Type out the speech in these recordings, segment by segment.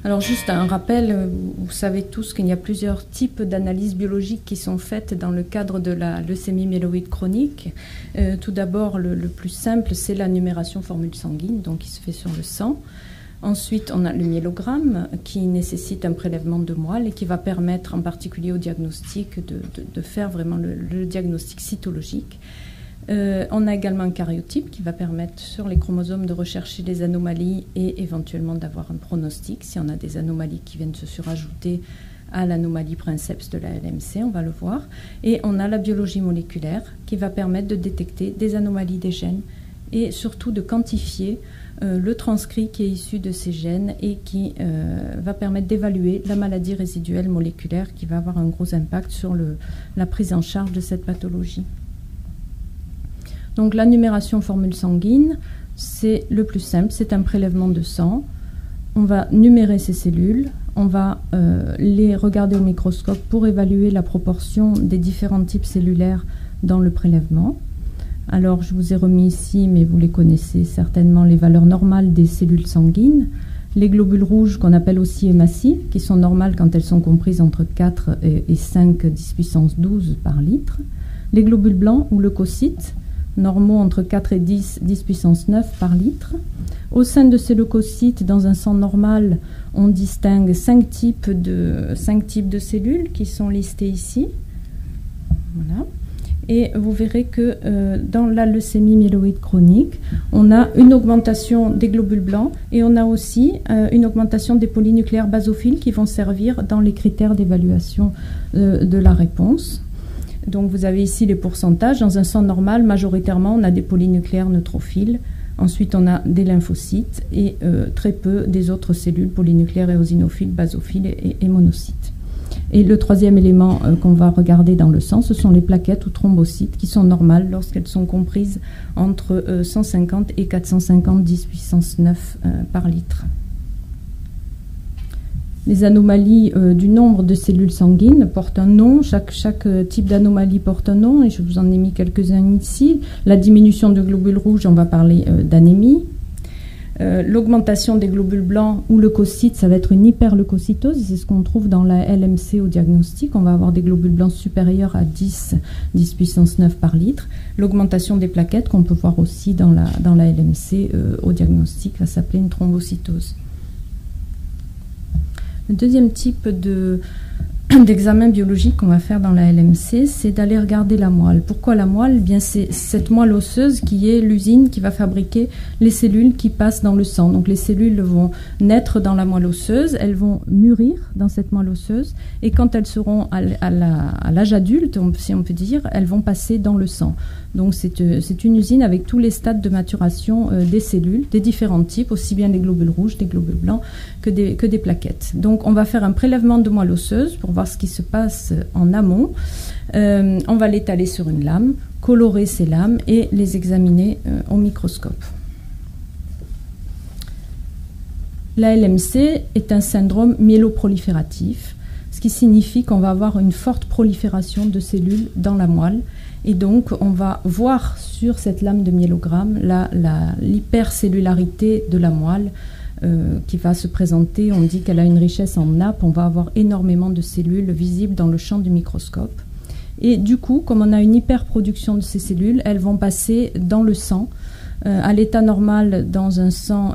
Alors juste un rappel, vous savez tous qu'il y a plusieurs types d'analyses biologiques qui sont faites dans le cadre de la leucémie myéloïde chronique. Tout d'abord, le plus simple, c'est la numération formule sanguine, donc qui se fait sur le sang. Ensuite, on a le myélogramme qui nécessite un prélèvement de moelle et qui va permettre en particulier au diagnostic de faire vraiment le diagnostic cytologique. On a également un karyotype qui va permettre sur les chromosomes de rechercher des anomalies et éventuellement d'avoir un pronostic si on a des anomalies qui viennent se surajouter à l'anomalie princeps de la LMC, on va le voir. Et on a la biologie moléculaire qui va permettre de détecter des anomalies des gènes et surtout de quantifier le transcrit qui est issu de ces gènes et qui va permettre d'évaluer la maladie résiduelle moléculaire qui va avoir un gros impact sur la prise en charge de cette pathologie. Donc la numération formule sanguine, c'est le plus simple, c'est un prélèvement de sang. On va numérer ces cellules, on va les regarder au microscope pour évaluer la proportion des différents types cellulaires dans le prélèvement. Alors je vous ai remis ici, mais vous les connaissez certainement, les valeurs normales des cellules sanguines. Les globules rouges qu'on appelle aussi hématies, qui sont normales quand elles sont comprises entre 4 et 5 10 puissance 12 par litre. Les globules blancs ou leucocytes, normaux entre 4 et 10 puissance 9 par litre. Au sein de ces leucocytes, dans un sang normal, on distingue 5 types de cellules qui sont listées ici. Voilà. Et vous verrez que dans la leucémie myéloïde chronique, on a une augmentation des globules blancs et on a aussi une augmentation des polynucléaires basophiles qui vont servir dans les critères d'évaluation de la réponse. Donc vous avez ici les pourcentages. Dans un sang normal, majoritairement, on a des polynucléaires neutrophiles. Ensuite, on a des lymphocytes et très peu des autres cellules polynucléaires éosinophiles, basophiles et monocytes. Et le troisième élément qu'on va regarder dans le sang, ce sont les plaquettes ou thrombocytes qui sont normales lorsqu'elles sont comprises entre 150 et 450 10 puissance 9 par litre. Les anomalies du nombre de cellules sanguines portent un nom. Chaque type d'anomalie porte un nom et je vous en ai mis quelques-uns ici. La diminution de globules rouges, on va parler d'anémie. L'augmentation des globules blancs ou leucocytes, ça va être une hyperleucocytose. C'est ce qu'on trouve dans la LMC au diagnostic. On va avoir des globules blancs supérieurs à 10 puissance 9 par litre. L'augmentation des plaquettes, qu'on peut voir aussi dans la LMC au diagnostic, va s'appeler une thrombocytose. Le deuxième type d'examen biologique qu'on va faire dans la LMC, c'est d'aller regarder la moelle. Pourquoi la moelle? Eh bien, c'est cette moelle osseuse qui est l'usine qui va fabriquer les cellules qui passent dans le sang. Donc les cellules vont naître dans la moelle osseuse, elles vont mûrir dans cette moelle osseuse et quand elles seront à l'âge adulte, si on peut dire, elles vont passer dans le sang. Donc c'est une usine avec tous les stades de maturation des cellules, des différents types, aussi bien des globules rouges, des globules blancs que des plaquettes. Donc on va faire un prélèvement de moelle osseuse pour voir ce qui se passe en amont. On va l'étaler sur une lame, colorer ces lames et les examiner au microscope. La LMC est un syndrome myéloprolifératif, ce qui signifie qu'on va avoir une forte prolifération de cellules dans la moelle. Et donc, on va voir sur cette lame de myélogramme l'hypercellularité de la moelle qui va se présenter. On dit qu'elle a une richesse en nappe. On va avoir énormément de cellules visibles dans le champ du microscope. Et du coup, comme on a une hyperproduction de ces cellules, elles vont passer dans le sang. À l'état normal, dans un sang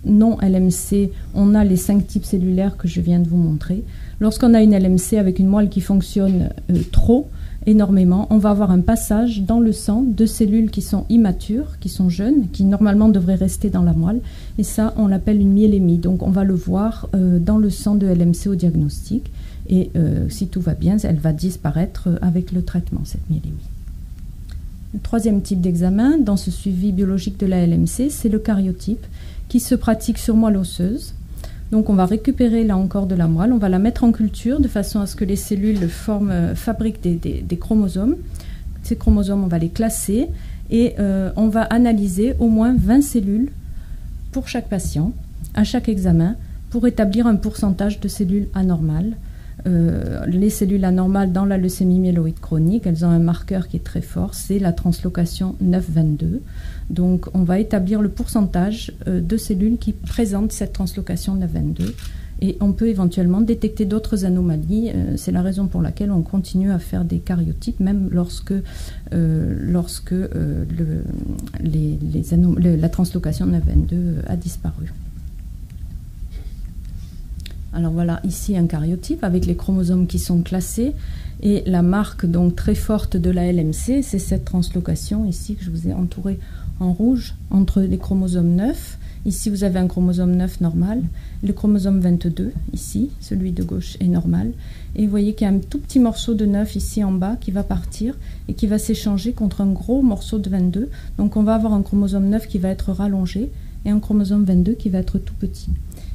non LMC, on a les 5 types cellulaires que je viens de vous montrer. Lorsqu'on a une LMC avec une moelle qui fonctionne trop, énormément, on va avoir un passage dans le sang de cellules qui sont immatures, qui sont jeunes, qui normalement devraient rester dans la moelle. Et ça, on l'appelle une myélémie. Donc on va le voir dans le sang de LMC au diagnostic. Et si tout va bien, elle va disparaître avec le traitement, cette myélémie. Le troisième type d'examen dans ce suivi biologique de la LMC, c'est le karyotype qui se pratique sur moelle osseuse. Donc on va récupérer là encore de la moelle, on va la mettre en culture de façon à ce que les cellules fabriquent des chromosomes. Ces chromosomes, on va les classer et on va analyser au moins 20 cellules pour chaque patient, à chaque examen, pour établir un pourcentage de cellules anormales les cellules anormales dans la leucémie myéloïde chronique, elles ont un marqueur qui est très fort, c'est la translocation 9-22. Donc on va établir le pourcentage de cellules qui présentent cette translocation 9-22 et on peut éventuellement détecter d'autres anomalies. C'est la raison pour laquelle on continue à faire des karyotypes même lorsque la translocation 9-22 a disparu. Alors voilà ici un karyotype avec les chromosomes qui sont classés et la marque donc très forte de la LMC, c'est cette translocation ici que je vous ai entouré en rouge entre les chromosomes 9. Ici vous avez un chromosome 9 normal, le chromosome 22 ici, celui de gauche est normal. Et vous voyez qu'il y a un tout petit morceau de 9 ici en bas qui va partir et qui va s'échanger contre un gros morceau de 22. Donc on va avoir un chromosome 9 qui va être rallongé et un chromosome 22 qui va être tout petit.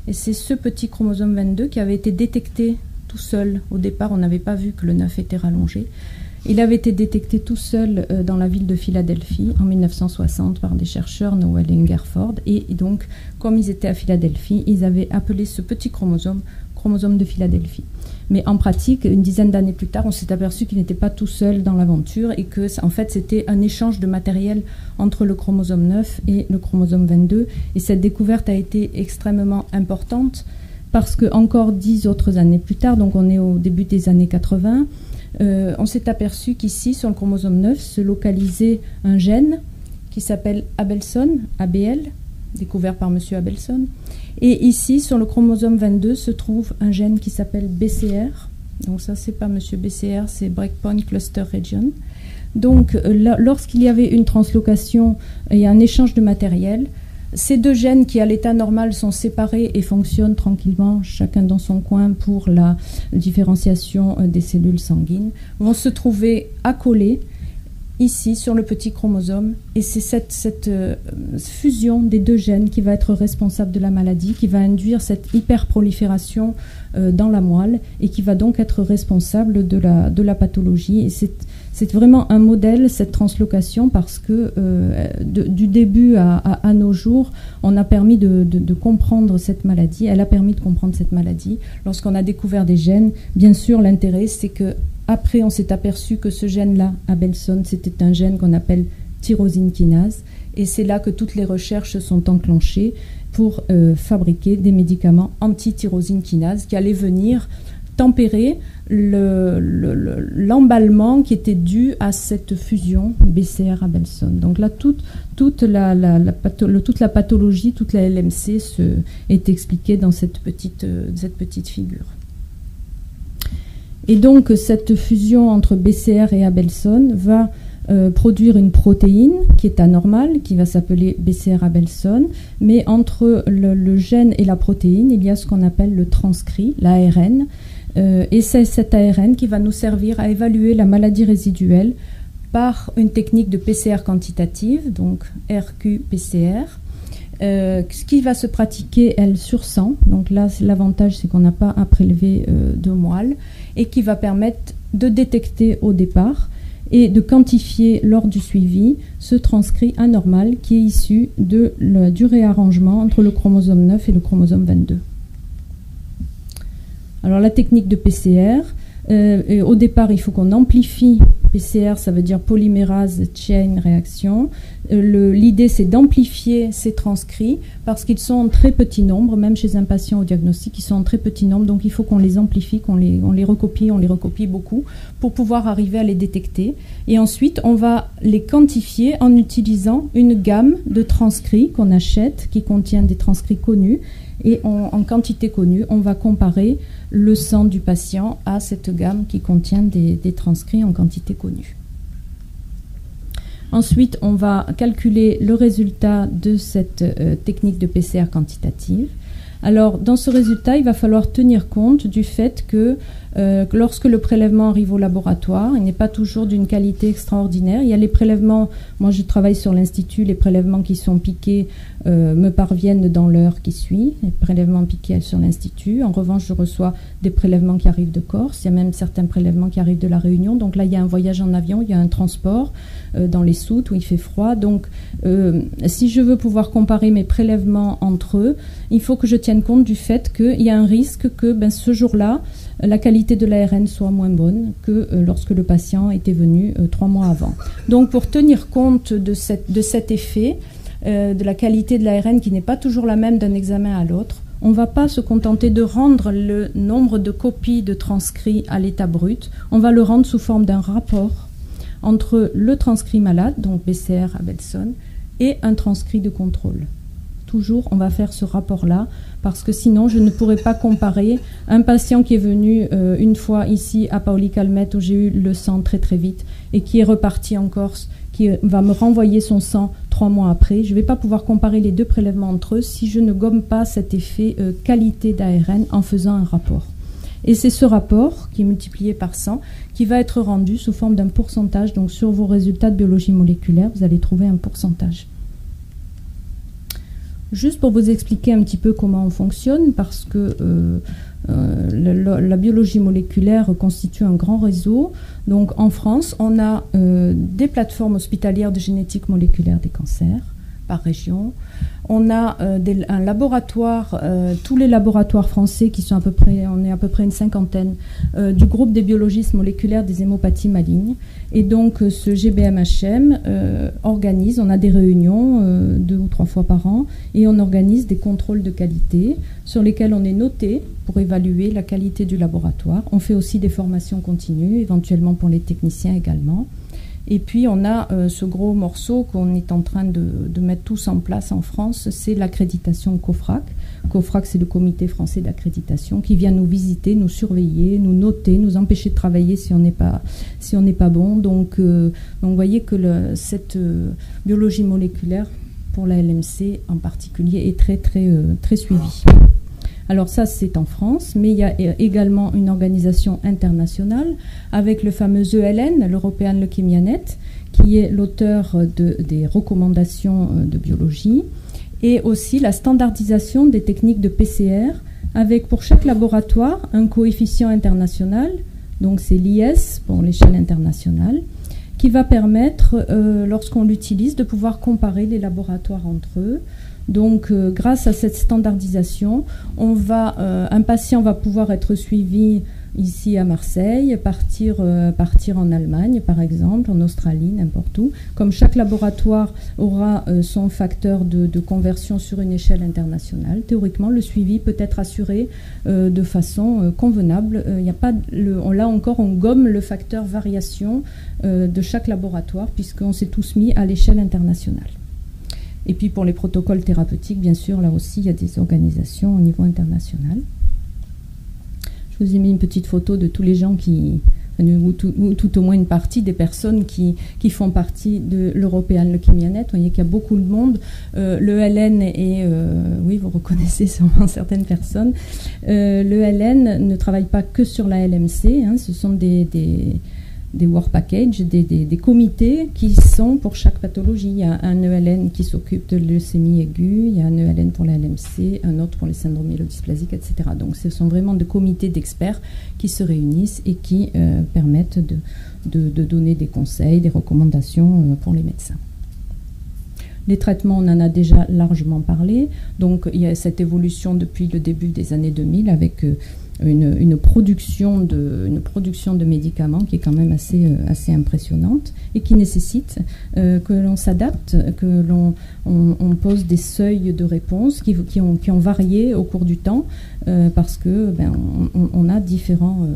Et c'est ce petit chromosome 22 qui avait été détecté tout seul. Au départ, on n'avait pas vu que le 9 était rallongé. Il avait été détecté tout seul dans la ville de Philadelphie en 1960 par des chercheurs, Noel et Ingerford. Et donc, comme ils étaient à Philadelphie, ils avaient appelé ce petit chromosome de Philadelphie. Mais en pratique, une dizaine d'années plus tard, on s'est aperçu qu'il n'était pas tout seul dans l'aventure et que, en fait, c'était un échange de matériel entre le chromosome 9 et le chromosome 22. Et cette découverte a été extrêmement importante parce que encore 10 autres années plus tard, donc on est au début des années 80, on s'est aperçu qu'ici, sur le chromosome 9, se localisait un gène qui s'appelle Abelson, ABL, découvert par M. Abelson. Et ici, sur le chromosome 22, se trouve un gène qui s'appelle BCR. Donc ça, c'est pas M. BCR, c'est Breakpoint Cluster Region. Donc, lorsqu'il y avait une translocation et un échange de matériel, ces deux gènes qui, à l'état normal, sont séparés et fonctionnent tranquillement, chacun dans son coin, pour la différenciation des cellules sanguines, vont se trouver accolés ici sur le petit chromosome, et c'est cette fusion des deux gènes qui va être responsable de la maladie, qui va induire cette hyperprolifération dans la moelle et qui va donc être responsable de la pathologie. Et c'est vraiment un modèle, cette translocation, parce que du début à nos jours, on a permis de comprendre cette maladie. Elle a permis de comprendre cette maladie. Lorsqu'on a découvert des gènes, bien sûr, l'intérêt, c'est que après, on s'est aperçu que ce gène-là, Abelson, c'était un gène qu'on appelle tyrosine kinase. Et c'est là que toutes les recherches sont enclenchées pour fabriquer des médicaments anti-tyrosine kinase qui allaient venir tempérer l'emballement qui était dû à cette fusion BCR-Abelson. Donc là, toute la pathologie, toute la LMC est expliquée dans cette petite figure. Et donc, cette fusion entre BCR et Abelson va produire une protéine qui est anormale, qui va s'appeler BCR-Abelson, mais entre le gène et la protéine, il y a ce qu'on appelle le transcrit, l'ARN, et c'est cet ARN qui va nous servir à évaluer la maladie résiduelle par une technique de PCR quantitative, donc RQ-PCR, ce qui va se pratiquer, elle, sur sang. Donc là, l'avantage, c'est qu'on n'a pas à prélever de moelle, et qui va permettre de détecter au départ et de quantifier lors du suivi ce transcrit anormal qui est issu du réarrangement entre le chromosome 9 et le chromosome 22. Alors la technique de PCR, au départ, il faut qu'on amplifie. PCR, ça veut dire polymérase chain réaction. L'idée, c'est d'amplifier ces transcrits parce qu'ils sont en très petit nombre, même chez un patient au diagnostic, ils sont en très petit nombre, donc il faut qu'on les amplifie, qu'on les recopie beaucoup pour pouvoir arriver à les détecter. Et ensuite, on va les quantifier en utilisant une gamme de transcrits qu'on achète, qui contient des transcrits connus, et en quantité connue, on va comparer le sang du patient à cette gamme qui contient des transcrits en quantité connue. Ensuite, on va calculer le résultat de cette technique de PCR quantitative. Alors, dans ce résultat, il va falloir tenir compte du fait que lorsque le prélèvement arrive au laboratoire, il n'est pas toujours d'une qualité extraordinaire. Il y a les prélèvements, moi je travaille sur l'Institut, les prélèvements qui sont piqués me parviennent dans l'heure qui suit, les prélèvements piqués sur l'Institut. En revanche, je reçois des prélèvements qui arrivent de Corse, il y a même certains prélèvements qui arrivent de La Réunion. Donc là, il y a un voyage en avion, il y a un transport dans les soutes où il fait froid. Donc, si je veux pouvoir comparer mes prélèvements entre eux, il faut que je tienne tiennent compte du fait qu'il y a un risque que ce jour-là, la qualité de l'ARN soit moins bonne que lorsque le patient était venu 3 mois avant. Donc pour tenir compte de cet effet, de la qualité de l'ARN qui n'est pas toujours la même d'un examen à l'autre, on ne va pas se contenter de rendre le nombre de copies de transcrits à l'état brut, on va le rendre sous forme d'un rapport entre le transcrit malade, donc BCR Abelson, et un transcrit de contrôle. Toujours, on va faire ce rapport-là, parce que sinon, je ne pourrais pas comparer un patient qui est venu une fois ici à Paoli-Calmettes, où j'ai eu le sang très très vite, et qui est reparti en Corse, qui va me renvoyer son sang 3 mois après. Je ne vais pas pouvoir comparer les deux prélèvements entre eux si je ne gomme pas cet effet qualité d'ARN en faisant un rapport. Et c'est ce rapport, qui est multiplié par 100, qui va être rendu sous forme d'un pourcentage. Donc sur vos résultats de biologie moléculaire, vous allez trouver un pourcentage. Juste pour vous expliquer un petit peu comment on fonctionne, parce que la biologie moléculaire constitue un grand réseau. Donc en France, on a des plateformes hospitalières de génétique moléculaire des cancers par région. On a un laboratoire, tous les laboratoires français qui sont à peu près, on est à peu près une cinquantaine, du groupe des biologistes moléculaires des hémopathies malignes. Et donc ce GBMHM organise, on a des réunions 2 ou 3 fois par an, et on organise des contrôles de qualité sur lesquels on est noté pour évaluer la qualité du laboratoire. On fait aussi des formations continues, éventuellement pour les techniciens également. Et puis on a ce gros morceau qu'on est en train de mettre tous en place en France, c'est l'accréditation COFRAC. COFRAC, c'est le comité français d'accréditation qui vient nous visiter, nous surveiller, nous noter, nous empêcher de travailler si on n'est pas bon. Donc vous voyez que cette biologie moléculaire pour la LMC en particulier est très suivie. Alors ça, c'est en France, mais il y a également une organisation internationale avec le fameux ELN, l'European Leukemia Net, qui est l'auteur des recommandations de biologie, et aussi la standardisation des techniques de PCR, avec pour chaque laboratoire un coefficient international, donc c'est l'IS pour l'échelle internationale, qui va permettre, lorsqu'on l'utilise, de pouvoir comparer les laboratoires entre eux. Donc, grâce à cette standardisation, un patient va pouvoir être suivi ici à Marseille, partir en Allemagne, par exemple, en Australie, n'importe où. Comme chaque laboratoire aura son facteur de conversion sur une échelle internationale, théoriquement, le suivi peut être assuré de façon convenable. Là encore, on gomme le facteur variation de chaque laboratoire, puisqu'on s'est tous mis à l'échelle internationale. Et puis pour les protocoles thérapeutiques, bien sûr, là aussi, il y a des organisations au niveau international. Je vous ai mis une petite photo de tous les gens ou tout au moins une partie des personnes qui font partie de l'European Leukemia Net. Vous voyez qu'il y a beaucoup de monde. Le LN oui, vous reconnaissez sûrement certaines personnes. Le LN ne travaille pas que sur la LMC, hein, ce sont des work packages, des comités qui sont pour chaque pathologie. Il y a un ELN qui s'occupe de leucémie aiguë, il y a un ELN pour la LMC, un autre pour les syndromes myélodysplasiques, etc. Donc ce sont vraiment des comités d'experts qui se réunissent et qui permettent de donner des conseils, des recommandations pour les médecins. Les traitements, on en a déjà largement parlé. Donc il y a cette évolution depuis le début des années 2000 avec une production de médicaments qui est quand même assez impressionnante et qui nécessite que l'on s'adapte, que l'on pose des seuils de réponse qui ont varié au cours du temps parce que on a différents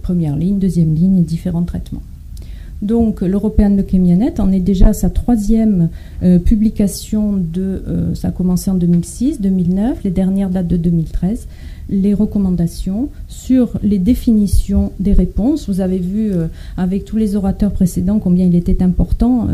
premières lignes, deuxième ligne et différents traitements. Donc l'European Leukemia Net en est déjà à sa 3e publication ça a commencé en 2006, 2009, les dernières datent de 2013, les recommandations sur les définitions des réponses. Vous avez vu avec tous les orateurs précédents combien il était important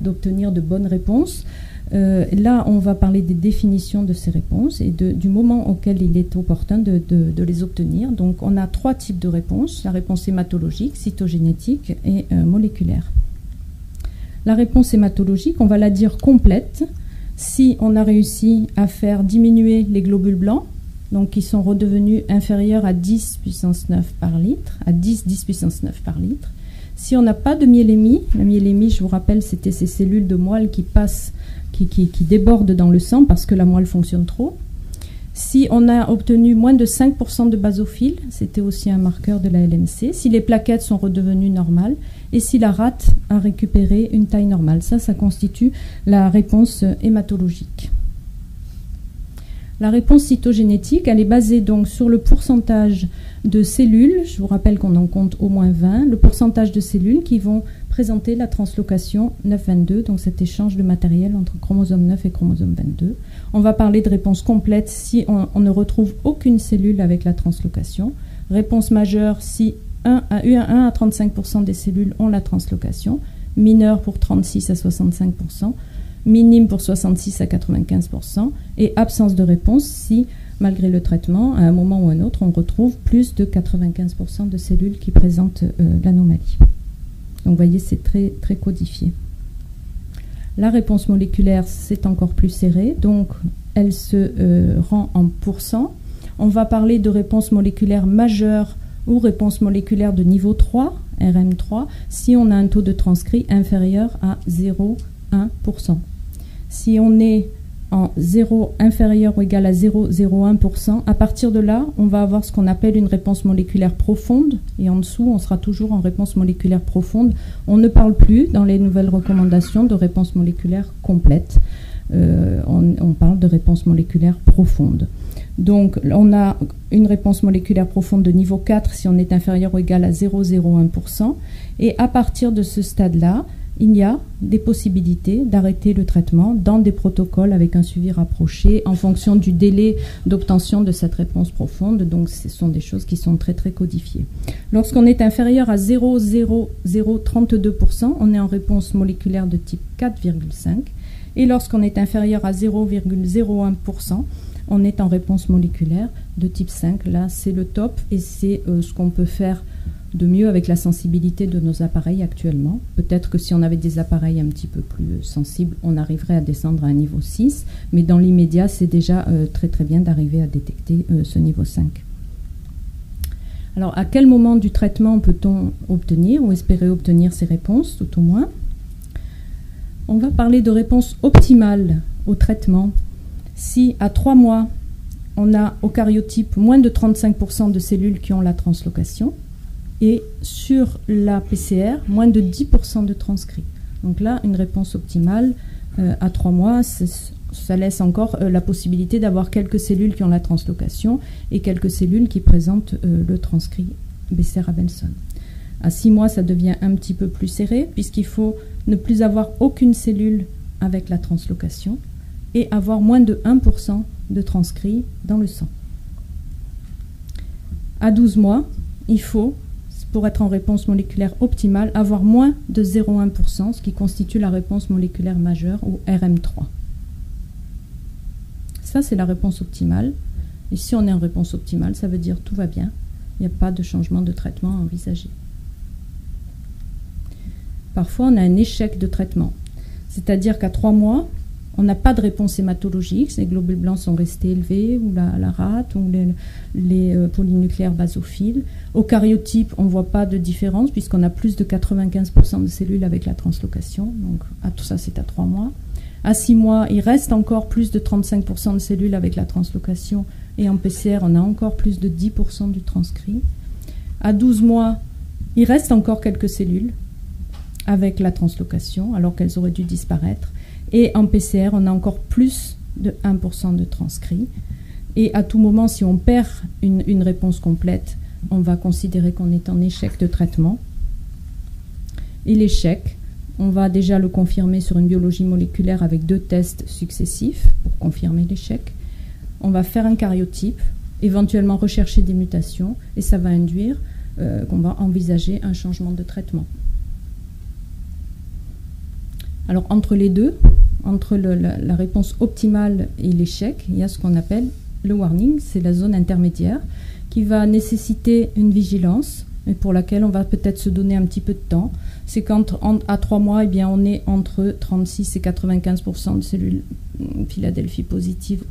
d'obtenir de bonnes réponses. Là, on va parler des définitions de ces réponses et du moment auquel il est opportun de les obtenir. Donc, on a 3 types de réponses. La réponse hématologique, cytogénétique et moléculaire. La réponse hématologique, on va la dire complète si on a réussi à faire diminuer les globules blancs, donc qui sont redevenus inférieurs à 10 puissance 9 par litre, à 10 puissance 9 par litre. Si on n'a pas de myélémie, la myélémie, je vous rappelle, c'était ces cellules de moelle qui débordent dans le sang parce que la moelle fonctionne trop. Si on a obtenu moins de 5% de basophiles, c'était aussi un marqueur de la LMC, si les plaquettes sont redevenues normales et si la rate a récupéré une taille normale. Ça constitue la réponse hématologique. La réponse cytogénétique, elle est basée donc sur le pourcentage de cellules, je vous rappelle qu'on en compte au moins 20, le pourcentage de cellules qui vont présenter la translocation 9-22, donc cet échange de matériel entre chromosome 9 et chromosome 22. On va parler de réponse complète si on ne retrouve aucune cellule avec la translocation. Réponse majeure si 1 à 35% des cellules ont la translocation, mineure pour 36 à 65%, minime pour 66 à 95%, et absence de réponse si, malgré le traitement, à un moment ou un autre, on retrouve plus de 95% de cellules qui présentent l'anomalie. Donc vous voyez, c'est très, très codifié. La réponse moléculaire, c'est encore plus serré, donc elle se rend en pourcent. On va parler de réponse moléculaire majeure ou réponse moléculaire de niveau 3, RM3, si on a un taux de transcrit inférieur à 0,1%. Si on est en 0 inférieur ou égal à 0,01%, à partir de là, on va avoir ce qu'on appelle une réponse moléculaire profonde, et en dessous, on sera toujours en réponse moléculaire profonde. On ne parle plus, dans les nouvelles recommandations, de réponse moléculaire complète. On parle de réponse moléculaire profonde. Donc, on a une réponse moléculaire profonde de niveau 4 si on est inférieur ou égal à 0,01%, et à partir de ce stade-là, il y a des possibilités d'arrêter le traitement dans des protocoles avec un suivi rapproché en fonction du délai d'obtention de cette réponse profonde. Donc, ce sont des choses qui sont très, très codifiées. Lorsqu'on est inférieur à 0,0032%, on est en réponse moléculaire de type 4,5. Et lorsqu'on est inférieur à 0,01%, on est en réponse moléculaire de type 5. Là, c'est le top et c'est ce qu'on peut faire de mieux avec la sensibilité de nos appareils actuellement. Peut-être que si on avait des appareils un petit peu plus sensibles, on arriverait à descendre à un niveau 6, mais dans l'immédiat, c'est déjà très très bien d'arriver à détecter ce niveau 5. Alors, à quel moment du traitement peut-on obtenir ou espérer obtenir ces réponses, tout au moins? On va parler de réponse optimale au traitement. Si à 3 mois, on a au karyotype moins de 35% de cellules qui ont la translocation, et sur la PCR, moins de 10% de transcrits. Donc là, une réponse optimale à 3 mois, ça laisse encore la possibilité d'avoir quelques cellules qui ont la translocation et quelques cellules qui présentent le transcrit Besser-Abelson. À 6 mois, ça devient un petit peu plus serré, puisqu'il faut ne plus avoir aucune cellule avec la translocation et avoir moins de 1% de transcrits dans le sang. À 12 mois, il faut, pour être en réponse moléculaire optimale, avoir moins de 0,1%, ce qui constitue la réponse moléculaire majeure, ou RM3. Ça, c'est la réponse optimale. Et si on est en réponse optimale, ça veut dire tout va bien. Il n'y a pas de changement de traitement à envisager. Parfois, on a un échec de traitement. C'est-à-dire qu'à 3 mois, on n'a pas de réponse hématologique, les globules blancs sont restés élevés, ou la rate, ou les polynucléaires basophiles. Au karyotype, on ne voit pas de différence, puisqu'on a plus de 95% de cellules avec la translocation. Donc, tout ça, c'est à 3 mois. À 6 mois, il reste encore plus de 35% de cellules avec la translocation, et en PCR, on a encore plus de 10% du transcrit. À 12 mois, il reste encore quelques cellules avec la translocation, alors qu'elles auraient dû disparaître. Et en PCR, on a encore plus de 1% de transcrit. Et à tout moment, si on perd une réponse complète, on va considérer qu'on est en échec de traitement. Et l'échec, on va déjà le confirmer sur une biologie moléculaire avec 2 tests successifs pour confirmer l'échec. On va faire un karyotype, éventuellement rechercher des mutations, et ça va induire qu'on va envisager un changement de traitement. Alors, entre les deux, entre la réponse optimale et l'échec, il y a ce qu'on appelle le warning, c'est la zone intermédiaire, qui va nécessiter une vigilance, mais pour laquelle on va peut-être se donner un petit peu de temps. C'est qu'à 3 mois, eh bien, on est entre 36 et 95% de cellules Philadelphie positives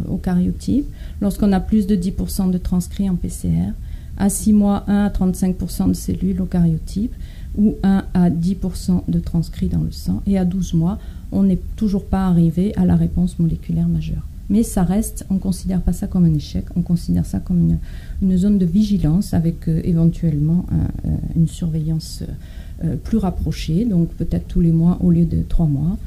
au karyotype. Lorsqu'on a plus de 10% de transcrits en PCR, à 6 mois, 1 à 35% de cellules au karyotype, ou 1 à 10% de transcrits dans le sang. Et à 12 mois, on n'est toujours pas arrivé à la réponse moléculaire majeure. Mais ça reste, on ne considère pas ça comme un échec, on considère ça comme une zone de vigilance avec éventuellement une surveillance plus rapprochée, donc peut-être tous les mois au lieu de 3 mois.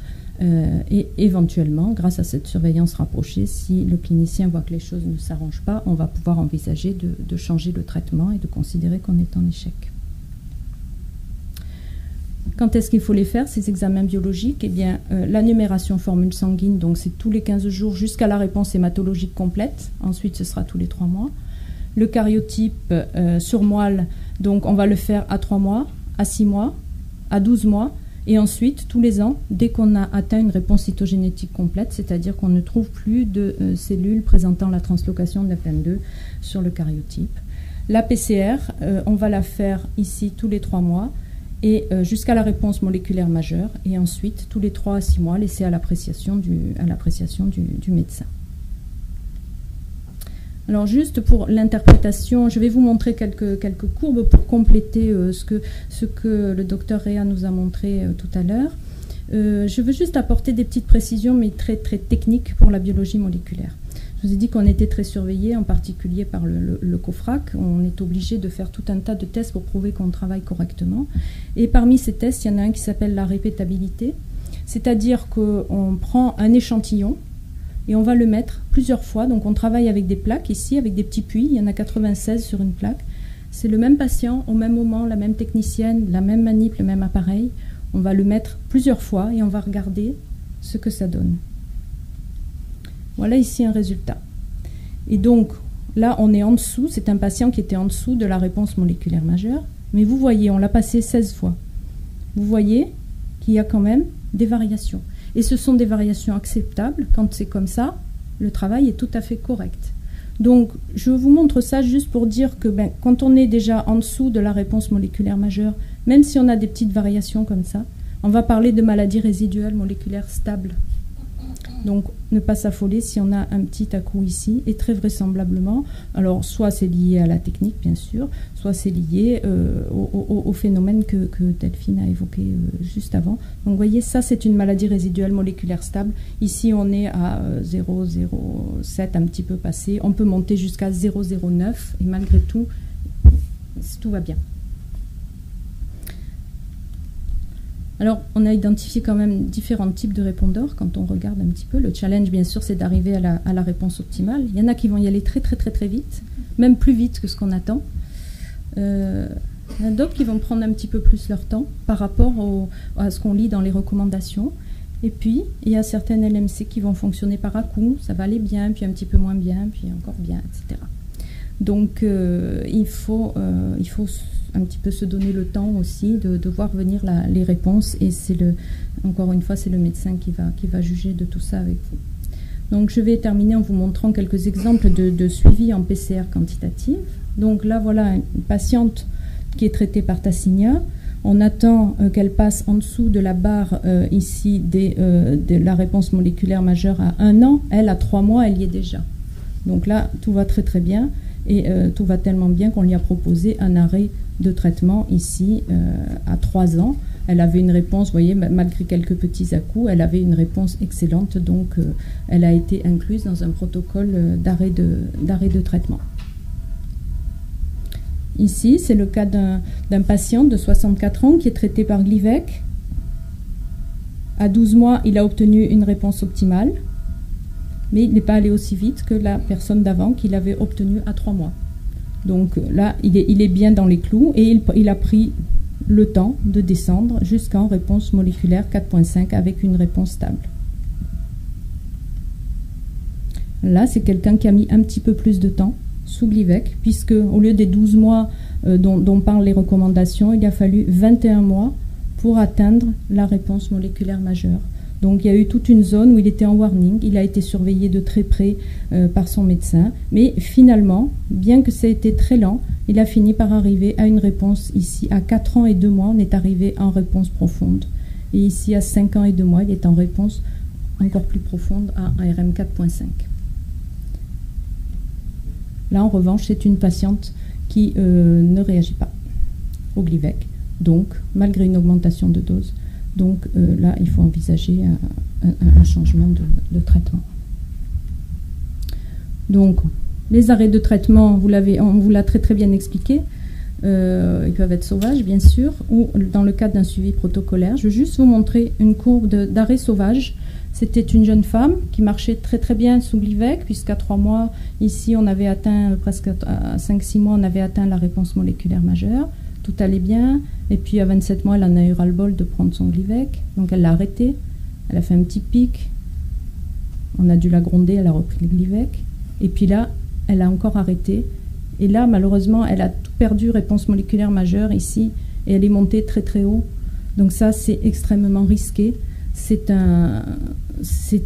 Et éventuellement, grâce à cette surveillance rapprochée, si le clinicien voit que les choses ne s'arrangent pas, on va pouvoir envisager de changer le traitement et de considérer qu'on est en échec. Quand est-ce qu'il faut les faire, ces examens biologiques? Eh bien, la numération formule sanguine, donc c'est tous les 15 jours jusqu'à la réponse hématologique complète. Ensuite, ce sera tous les 3 mois. Le cariotype sur moelle, donc on va le faire à 3 mois, à 6 mois, à 12 mois. Et ensuite, tous les ans, dès qu'on a atteint une réponse cytogénétique complète, c'est-à-dire qu'on ne trouve plus de cellules présentant la translocation de FN2 sur le cariotype. La PCR, on va la faire ici tous les 3 mois et jusqu'à la réponse moléculaire majeure. Et ensuite, tous les 3 à 6 mois, laissée à l'appréciation du médecin. Alors juste pour l'interprétation, je vais vous montrer quelques courbes pour compléter ce que le docteur Réa nous a montré tout à l'heure. Je veux juste apporter des petites précisions, mais très, très techniques pour la biologie moléculaire. Je vous ai dit qu'on était très surveillé, en particulier par le COFRAC. On est obligé de faire tout un tas de tests pour prouver qu'on travaille correctement. Et parmi ces tests, il y en a un qui s'appelle la répétabilité, c'est-à-dire qu'on prend un échantillon, et on va le mettre plusieurs fois. Donc on travaille avec des plaques ici, avec des petits puits. Il y en a 96 sur une plaque. C'est le même patient, au même moment, la même technicienne, la même manip, le même appareil. On va le mettre plusieurs fois et on va regarder ce que ça donne. Voilà ici un résultat. Et donc là, on est en dessous. C'est un patient qui était en dessous de la réponse moléculaire majeure. Mais vous voyez, on l'a passé 16 fois. Vous voyez qu'il y a quand même des variations. Et ce sont des variations acceptables. Quand c'est comme ça, le travail est tout à fait correct. Donc, je vous montre ça juste pour dire que quand on est déjà en dessous de la réponse moléculaire majeure, même si on a des petites variations comme ça, on va parler de maladie résiduelle moléculaire stable. Donc, ne pas s'affoler si on a un petit à-coup ici, et très vraisemblablement, alors soit c'est lié à la technique, bien sûr, soit c'est lié au phénomène que Delphine a évoqué juste avant. Donc, vous voyez, ça, c'est une maladie résiduelle moléculaire stable. Ici, on est à 0,07, un petit peu passé. On peut monter jusqu'à 0,09, et malgré tout, tout va bien. Alors, on a identifié quand même différents types de répondeurs quand on regarde un petit peu. Le challenge, bien sûr, c'est d'arriver à la réponse optimale. Il y en a qui vont y aller très, très, très, très vite, même plus vite que ce qu'on attend. Il y en a d'autres qui vont prendre un petit peu plus leur temps par rapport à ce qu'on lit dans les recommandations. Et puis, il y a certaines LMC qui vont fonctionner par à-coup. Ça va aller bien, puis un petit peu moins bien, puis encore bien, etc. Donc, il faut un petit peu se donner le temps aussi de voir venir les réponses, et encore une fois, c'est le médecin qui va juger de tout ça avec vous. Donc je vais terminer en vous montrant quelques exemples de suivi en PCR quantitative. Donc là, voilà une patiente qui est traitée par Tasigna. On attend qu'elle passe en dessous de la barre ici de la réponse moléculaire majeure à 1 an. Elle, à 3 mois, elle y est déjà. Donc là, tout va très très bien, et tout va tellement bien qu'on lui a proposé un arrêt de traitement ici à 3 ans. Elle avait une réponse, vous voyez, malgré quelques petits à-coups, elle avait une réponse excellente, donc elle a été incluse dans un protocole d'arrêt de traitement. Ici, c'est le cas d'un patient de 64 ans qui est traité par Glivec. À 12 mois, il a obtenu une réponse optimale, mais il n'est pas allé aussi vite que la personne d'avant qu'il avait obtenue à 3 mois. Donc là, il est bien dans les clous, et il a pris le temps de descendre jusqu'en réponse moléculaire 4.5 avec une réponse stable. Là, c'est quelqu'un qui a mis un petit peu plus de temps sous Glivec, puisque au lieu des 12 mois dont parlent les recommandations, il a fallu 21 mois pour atteindre la réponse moléculaire majeure. Donc il y a eu toute une zone où il était en warning, il a été surveillé de très près par son médecin, mais finalement, bien que ça ait été très lent, il a fini par arriver à une réponse ici. À 4 ans et 2 mois, on est arrivé en réponse profonde. Et ici, à 5 ans et 2 mois, il est en réponse encore plus profonde à ARM 4.5. Là, en revanche, c'est une patiente qui ne réagit pas au Glivec, donc malgré une augmentation de dose. Donc là, il faut envisager un changement de traitement. Donc, les arrêts de traitement, on vous l'a très très bien expliqué. Ils peuvent être sauvages, bien sûr, ou dans le cadre d'un suivi protocolaire. Je vais juste vous montrer une courbe d'arrêt sauvage. C'était une jeune femme qui marchait très très bien sous Glivec, puisqu'à 3 mois, ici, on avait atteint, presque à 5-6 mois, on avait atteint la réponse moléculaire majeure. Tout allait bien. Et puis à 27 mois, elle en a eu ras-le-bol de prendre son Glivec. Donc elle l'a arrêté. Elle a fait un petit pic. On a dû la gronder, elle a repris le Glivec. Et puis là, elle a encore arrêté. Et là, malheureusement, elle a tout perdu, réponse moléculaire majeure ici, et elle est montée très très haut. Donc ça, c'est extrêmement risqué. C'est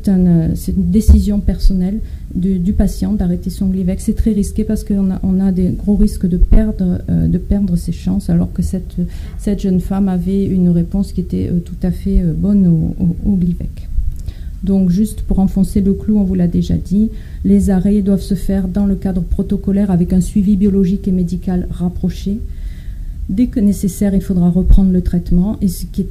une décision personnelle du patient d'arrêter son Glivec. C'est très risqué parce qu'on a des gros risques de perdre ses chances, alors que cette jeune femme avait une réponse qui était tout à fait bonne au Glivec. Donc, juste pour enfoncer le clou, on vous l'a déjà dit, les arrêts doivent se faire dans le cadre protocolaire avec un suivi biologique et médical rapproché. Dès que nécessaire, il faudra reprendre le traitement. Et ce qui est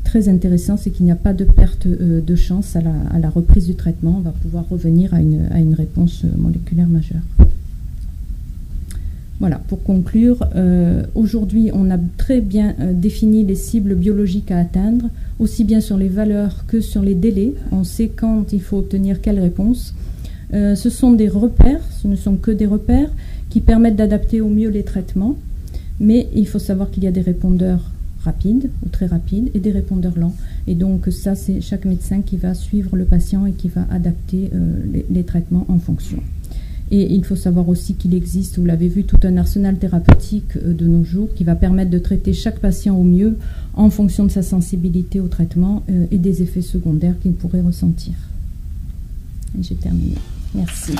très intéressant, c'est qu'il n'y a pas de perte de chance à la reprise du traitement. On va pouvoir revenir à une réponse moléculaire majeure. Voilà, pour conclure, aujourd'hui, on a très bien défini les cibles biologiques à atteindre, aussi bien sur les valeurs que sur les délais. On sait quand il faut obtenir quelle réponse. Ce sont des repères, ce ne sont que des repères qui permettent d'adapter au mieux les traitements, mais il faut savoir qu'il y a des répondeurs rapides ou très rapides et des répondeurs lents. Et donc ça, c'est chaque médecin qui va suivre le patient et qui va adapter les traitements en fonction. Et il faut savoir aussi qu'il existe, vous l'avez vu, tout un arsenal thérapeutique de nos jours qui va permettre de traiter chaque patient au mieux en fonction de sa sensibilité au traitement et des effets secondaires qu'il pourrait ressentir. Et j'ai terminé. Merci.